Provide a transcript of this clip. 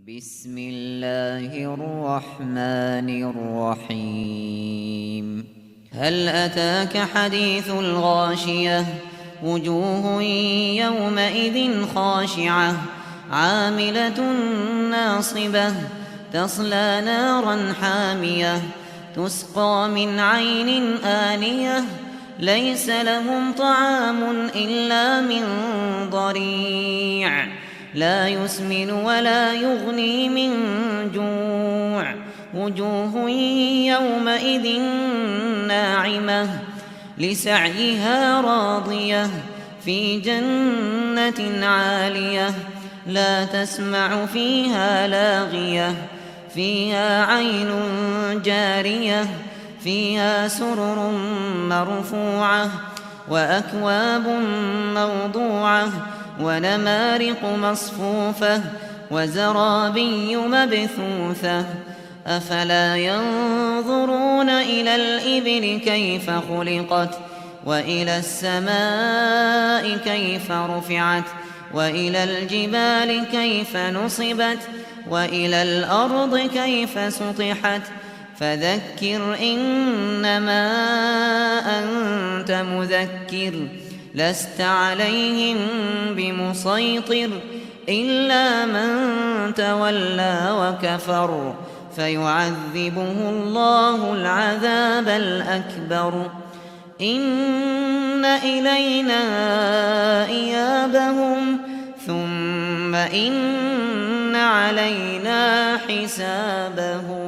بسم الله الرحمن الرحيم. هل أتاك حديث الغاشية؟ وجوه يومئذ خاشعة عاملة ناصبة تصلى نارا حامية تسقى من عين آنية ليس لهم طعام إلا من ضريع لا يسمن ولا يغني من جوع. وجوه يومئذ ناعمة لسعيها راضية في جنة عالية لا تسمع فيها لاغية فيها عين جارية فيها سرر مرفوعة وأكواب موضوعة ونمارق مصفوفة وزرابي مبثوثة. أفلا ينظرون إلى الإبل كيف خلقت وإلى السماء كيف رفعت وإلى الجبال كيف نصبت وإلى الأرض كيف سطحت. فذكر إنما أنت مذكر لست عليهم بمسيطر إلا من تولى وكفر فيعذبه الله العذاب الأكبر. إن إلينا إيابهم ثم إن علينا حسابهم.